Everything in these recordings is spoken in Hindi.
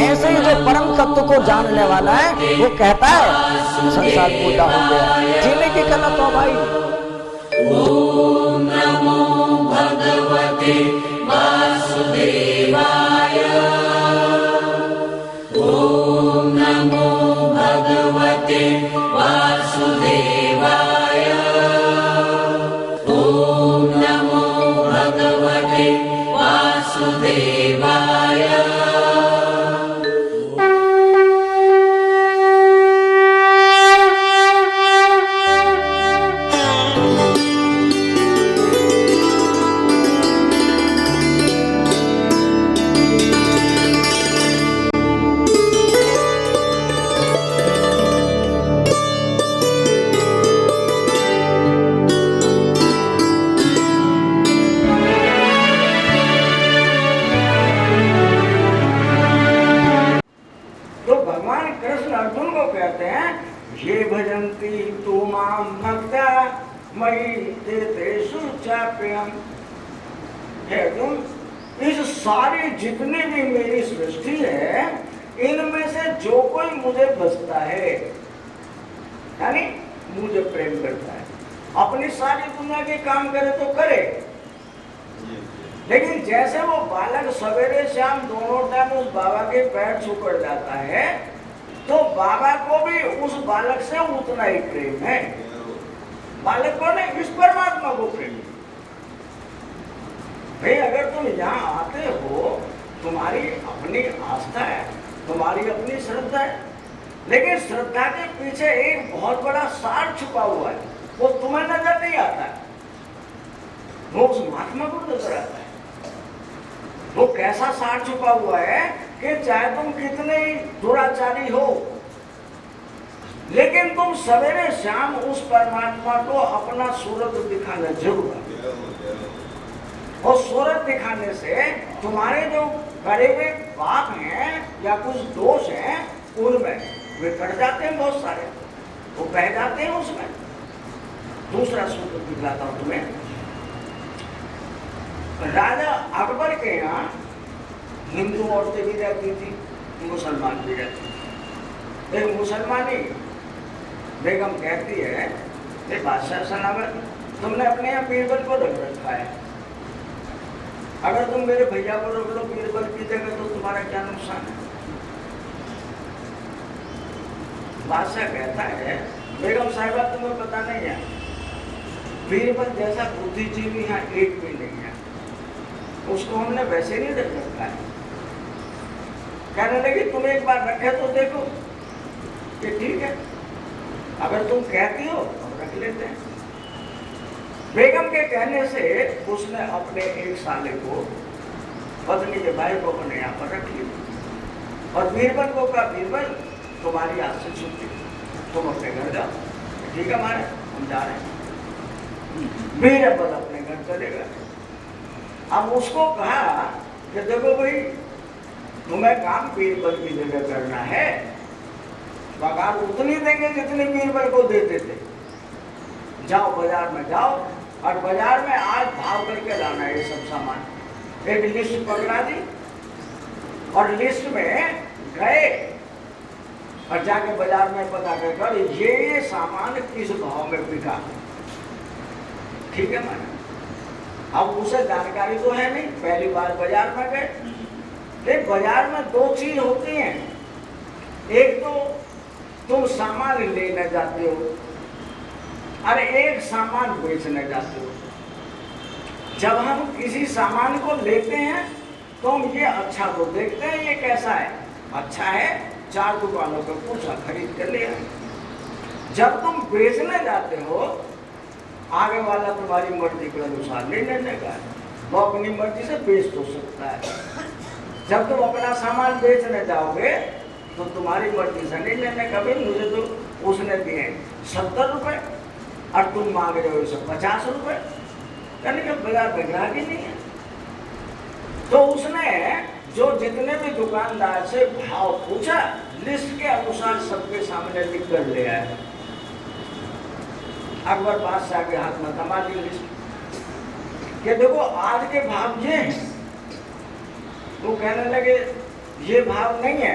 ऐसे ही जो परम तत्व को जानने वाला है वो कहता है संसार पूरा हो गया, जीने की कला तो भाई। ओम नमो भगवते वासुदेवाय। ओम नमो भगवते वासुदेवाय। ओम नमो भगवते वासुदेवाय। ये भजन्ति तु मां भक्ता मयि ते तेषु चाप्यहम्। हे अर्जुन, इस सारी जितनी भी मेरी सृष्टि है इनमें से जो कोई मुझे बसता है यानी मुझे प्रेम करता है, अपनी सारी दुनिया के काम करे तो करे, लेकिन जैसे वो बालक सवेरे शाम दोनों टाइम उस बाबा के पैर छूकर जाता है तो बाबा को भी उस बालक से उतना ही प्रेम है। बालक को नहीं, इस परमात्मा को प्रेम है। भाई अगर तुम यहाँ आते हो, तुम्हारी अपनी आस्था है, तुम्हारी अपनी श्रद्धा है, लेकिन श्रद्धा के पीछे एक बहुत बड़ा सार छुपा हुआ है, वो तुम्हें नजर नहीं आता है, वो उस महात्मा को नजर आता है। वो कैसा सार छुपा हुआ है कि चाहे तुम कितने ही दुराचारी हो, लेकिन तुम सवेरे शाम उस परमात्मा को अपना सूरत दिखाना जरूर है। और सूरत दिखाने से तुम्हारे जो करे हुए पाप हैं या कुछ दोष हैं उनमें वे कट जाते हैं, बहुत सारे वो बह जाते हैं उसमें। दूसरा सूरत दिखाता हूं तुम्हें। राजा अकबर के यहाँ हिंदू औरतें भी रहती थी, मुसलमान भी रहती थी। एक मुसलमानी बेगम कहती है कि बादशाह सनावर, तुमने अपने यहाँ बीरबल को रख रखा है, अगर तुम मेरे भैया को रोक लो बीरबल की जगह तो तुम्हारा क्या नुकसान है। बादशाह कहता है बेगम साहिबा तुम्हें पता नहीं है, बीरबल जैसा बुद्धिजीवी यहाँ एक भी नहीं है, उसको हमने वैसे नहीं रख रखा है। कहने लगी तुम एक बार रखे तो देखो कि ठीक है, अगर तुम कहती हो तो रख लेते हैं। बेगम के कहने से उसने अपने एक साले को, पत्नी के भाई को अपने यहाँ पर रख लिया और बीरबल को कहा बीरबल तुम्हारी आज से छुट्टी, तुम अपने घर जाओ। ठीक है मारे, हम जा रहे हैं। बीरबल अपने घर चले गए। अब उसको कहा कि देखो भाई तुम्हें काम बीरबल की जगह करना है, पगार उतनी देंगे जितनी बीरबल को देते थे। जाओ बाजार में जाओ और बाजार में आज भाव करके लाना है ये सब सामान। एक लिस्ट पकड़ा दी और लिस्ट में गए और जाके बाजार में पता कर ये सामान किस भाव में बिका। ठीक है मैंने, अब उसे जानकारी तो है नहीं, पहली बार बाजार में गए। लेकिन बाजार में दो चीज होती हैं, एक तो तुम सामान लेने जाते हो और एक सामान बेचने जाते हो। जब हम किसी सामान को लेते हैं तो हम ये अच्छा को देखते हैं ये कैसा है, अच्छा है, 4 दुकानों पे पूछा, खरीद कर लिया। जब तुम बेचने जाते हो आगे वाला तुम्हारी मर्जी के अनुसार नहीं लेने का है, वो अपनी मर्जी से बेच तो सकता है। जब तुम अपना सामान बेचने जाओगे तो तुम्हारी मर्जी से नहीं लेने का। भाई मुझे तो उसने दिए 70 रुपए और तुम मांग रहे हो इसे 50 रुपए, यानी कि बाजार में ग्राहक ही नहीं है। तो उसने जो जितने भी दुकानदार से भाव पूछा लिस्ट के अनुसार सबके सामने लिख कर ले आए। अकबर बादशाह के हाथ में थमा दी लिस्ट। कि देखो आज के भाव ये हैं। वो कहने लगे ये भाव नहीं है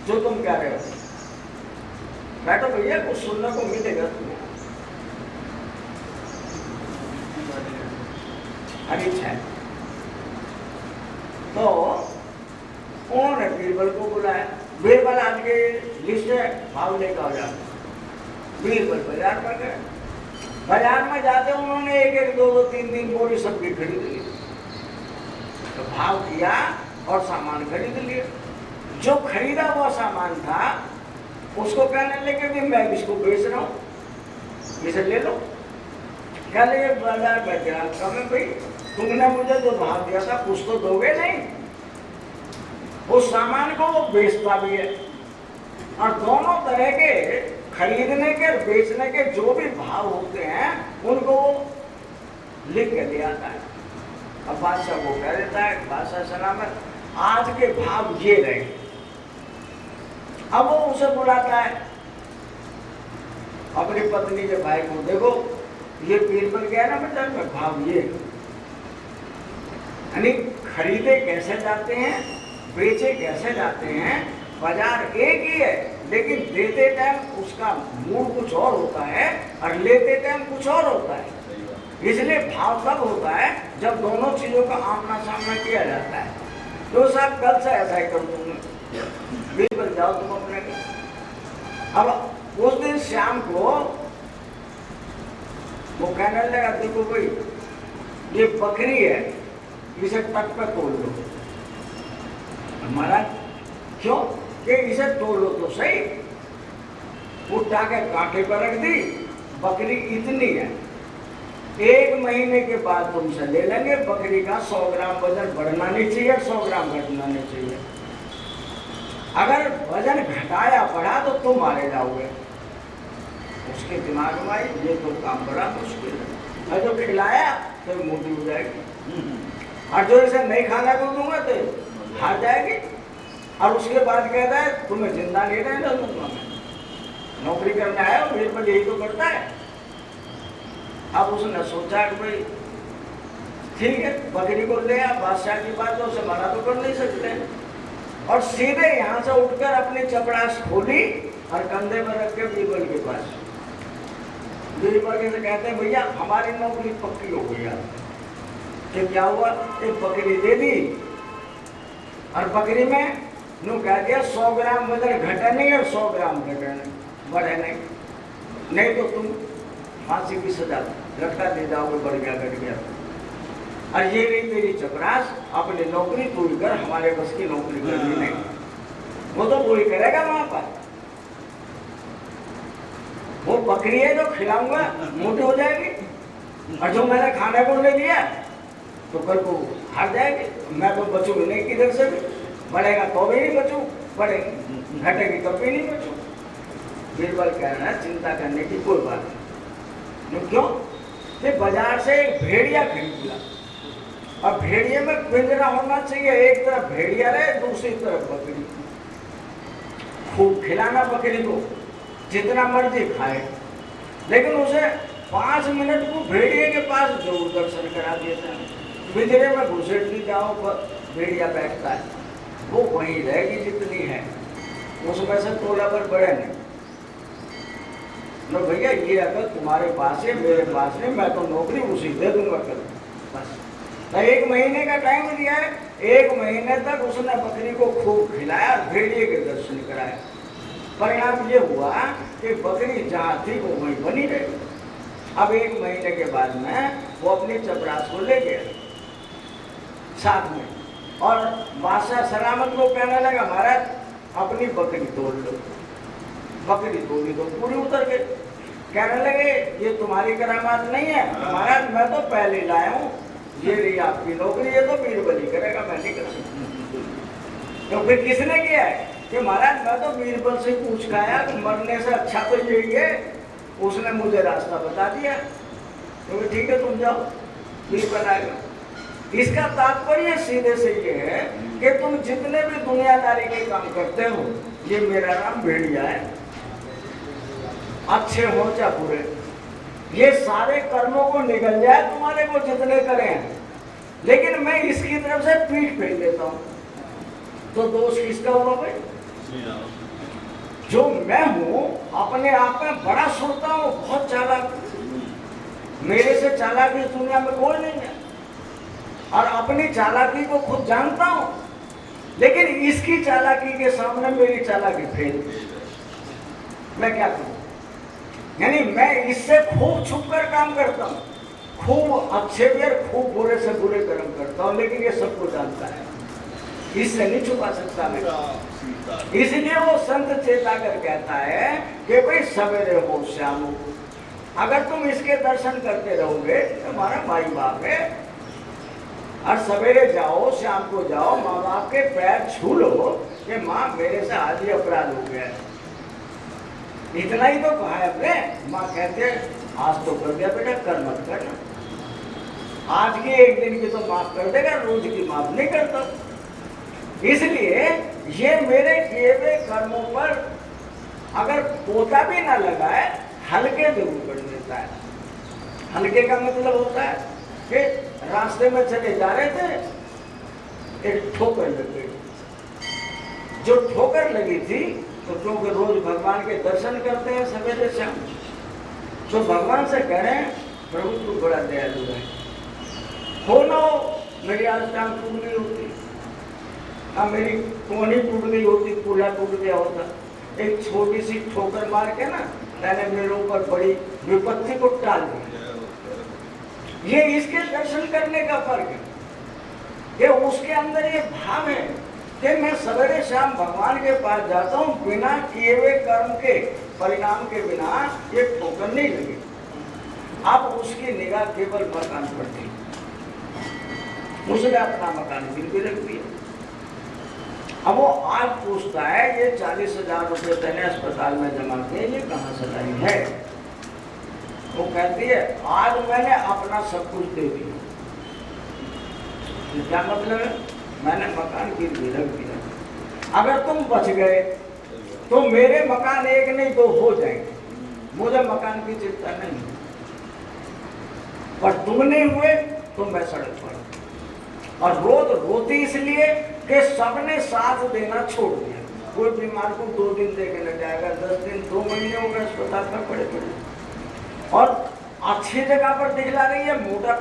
जो तुम कह रहे हो। बैठो भैया, कुछ सुनने को मिलेगा तुम्हें। अच्छा, तो उन्होंने बीरबल को बुलाया। बीरबल आज के लिस्ट है, भाव लेकर आ जाओ। बीरबल बाजार में गए। बाजार में जाते उन्होंने एक एक दो दो तीन तीन बोरी सब्जी खरीद ली। तो भाव किया और सामान खरीद लिया। जो खरीदा हुआ सामान था उसको कहने लगे कि मैं इसको बेच रहा हूँ, इसे ले लो। कह लगे बाजार में ग्राहक कम है भाई, तुमने मुझे जो भाव दिया था कुछ तो दोगे नहीं। उस सामान को वो बेचता भी है और दोनों तरह के खरीदने के और बेचने के जो भी भाव होते हैं उनको वो लिख के ले आता है। अब बादशाह को कह देता है, बादशाह सलामत आज के भाव ये रहे। अब वो उसे बुलाता है अपनी पत्नी के भाई को, देखो ये बीरबल क्या है ना बेटा, मैं भाव ये यानी खरीदे कैसे जाते हैं, बेचे कैसे जाते हैं। बाजार एक ही है लेकिन देते टाइम उसका मूड कुछ और होता है और लेते टाइम कुछ और होता है। इसलिए भाव तब होता है जब दोनों चीजों का आमना सामना किया जाता है। तो साहब कल से ऐसा ही कर दूंगा, बीरबल जाओ तुम अपने। अब उस दिन शाम को वो कहने लगा, देखो भाई ये बकरी है, इसे तट पर तोड़ लो। हमारा क्यों कि इसे तोड़ लो तो सही। उठा के कांटे पर रख दी, बकरी इतनी है, 1 महीने के बाद तुमसे ले लेंगे। बकरी का 100 ग्राम वजन बढ़ना नहीं चाहिए, 100 ग्राम घटना नहीं चाहिए। अगर वजन घटाया बढ़ा तो तुम मारे जाओगे। उसके दिमाग में आई ये तो काम बड़ा मुश्किल है, और जो खिलाया तो मोटी हो जाएगी और जो इसे नहीं खाना को दूंगा तो हार जाएगी। और उसके बाद कहता है तुम्हें जिंदा नहीं रहने दूंगा, मैं नौकरी करने आया हूँ, मेरे पर यही तो करता है। अब उसने सोचा कि भाई ठीक है बकरी को ले आ, बादशाह की बात है उसे मना तो कर नहीं सकते। और सीधे यहाँ से उठकर अपनी चपरास खोली और कंधे पर रख के बीरबल के पास। बीरबल से कहते हैं भैया हमारी नौकरी पक्की हो गई। कि क्या हुआ, एक बकरी दे दी और बकरी में नु कह दिया 100 ग्राम वजन घटे नहीं और 100 ग्राम घटे नहीं, बढ़े नहीं तो तुम फांसी की सजा लटका दे जाओगे, बढ़ गया घट गया। और ये नहीं तेरी चपरास, अपनी नौकरी पूरी कर, हमारे बस की नौकरी करनी नहीं। वो तो पूरी करेगा वहां पर, वो बकरी है जो खिलाऊंगा मोटी हो जाएगी और जो मैंने खाने को ले लिया तो कल को हार जाएगी। मैं तो बचूंगी नहीं किधर से भी, बढ़ेगा तो भी नहीं बचूं, बढ़े घटेगी तो भी नहीं बचूं। बीरबल कह रहा है चिंता करने की कोई बात नहीं। क्यों कि बाजार से एक भेड़िया खरीद लिया और भेड़िए में पिंजरा होना चाहिए, एक तरफ भेड़िया रहे दूसरी तरफ बकरी। खूब खिलाना बकरी को, जितना मर्जी खाए, लेकिन उसे 5 मिनट को भेड़िए के पास जरूर दर्शन करा देता है। पिंजरे में घुसेड़ दी जाओ, भेड़िया बैठता है, वो वहीं रहेगी जितनी है, उसमें से तोला पर बढ़े नहीं। लो भैया ये अगर तुम्हारे पास है मेरे पास नहीं, मैं तो नौकरी उसी दे दूंगा कल बस। तो 1 महीने का टाइम दिया है, 1 महीने तक उसने बकरी को खूब खिलाया और भेड़िए के दर्शन कराए। परिणाम ये हुआ कि बकरी जहाँ थी वो वहीं बनी रही। अब 1 महीने के बाद में वो अपनी चपरास को ले गया साथ में और बादशाह सलामत को कहने लगा महाराज अपनी बकरी तोड़ लो। बकरी तोड़ी तो पूरी उतर गई। कहने लगे ये तुम्हारी करामात नहीं है महाराज, मैं तो पहले लाया हूँ, ये रही आपकी नौकरी, ये तो बीरबल ही करेगा, मैं नहीं कर सकता। तो फिर किसने किया है कि महाराज मैं तो बीरबल से पूछ खाया कि मरने से अच्छा तो यही है, उसने मुझे रास्ता बता दिया। तो ठीक है तुम जाओ, बीरबल आएगा। इसका तात्पर्य सीधे से ये है कि तुम जितने भी दुनियादारी के काम करते हो, ये मेरा नाम भेड़िया है, अच्छे हो चाहे बुरे, ये सारे कर्मों को निकल जाए तुम्हारे को जितने करें लेकिन मैं इसकी तरफ से पीठ फेर देता हूं, तो दोष किसका हुआ भाई? जो मैं हूं अपने आप में बड़ा सोचता हूं, बहुत चालाक, मेरे से चालाक इस दुनिया में कोई नहीं है, और अपनी चालाकी को खुद जानता हूं, लेकिन इसकी चालाकी के सामने मेरी चालाकी फेल, मैं क्या करूं? यानी मैं इससे खूब छुप कर काम करता हूं, खूब अच्छे भी और खूब बुरे से बुरे कर्म करता हूं, लेकिन ये सबको जानता है, इससे नहीं छुपा सकता मैं। इसलिए वो संत चेताकर कहता है कि भाई सवेरे हो श्याम हो, अगर तुम इसके दर्शन करते रहोगे, तुम्हारा भाई बाप है, और सवेरे जाओ शाम को जाओ, माँ बाप के पैर छू लो कि माँ मेरे से आज ही अपराध हो गया, इतना ही तो कहा है अपने। माँ कहते आज तो कर दिया बेटा, कल मत करना, आज की एक दिन की तो माफ कर देगा, रोज की माफ नहीं करता। इसलिए ये मेरे किए हुए कर्मों पर अगर पोता भी ना लगाए, हल्के जरूर कर देता है। हल्के का मतलब होता है कि रास्ते में चले जा रहे थे, एक ठोकर लग गई, जो ठोकर लगी थी, तो लोग रोज भगवान के दर्शन करते हैं सवेरे शाम, तो भगवान से कह रहे हैं प्रभु तू बड़ा दयालु है, हो ना हो मेरी आज टांग टूट गई होती, हाँ मेरी कोहनी टूट गई होती, कूल्हा टूट गया होता, एक छोटी सी ठोकर मार के ना मैंने मेरे ऊपर बड़ी विपत्ति को टाल दिया। ये इसके दर्शन करने का फर्क है, ये उसके अंदर ये भाव है कि मैं सवेरे शाम भगवान के पास जाता हूँ, बिना किए हुए कर्म के परिणाम के बिना ये ठोकर नहीं लगी। अब उसकी निगाह केवल मकान पर थी, उसने अपना मकान भी रख दिया। अब वो आज पूछता है ये 40,000 रुपये तने अस्पताल में जमा किए, ये कहाँ से लाई है? वो कहती है आज मैंने अपना सब कुछ दे दिया। क्या मतलब है? मैंने मकान गिरवी रख दिया, अगर तुम बच गए तो मेरे मकान एक नहीं दो हो जाएंगे, मुझे मकान की चिंता नहीं, पर तुम नहीं हुए तो मैं सड़क पर, और रोज रोती इसलिए कि सबने साथ देना छोड़ दिया। कोई बीमार को 2 दिन देके न जाएगा, 10 दिन 2 महीने हो गए अस्पताल में पड़े पड़े, और अच्छी जगह पर दिखला रही है, मोटा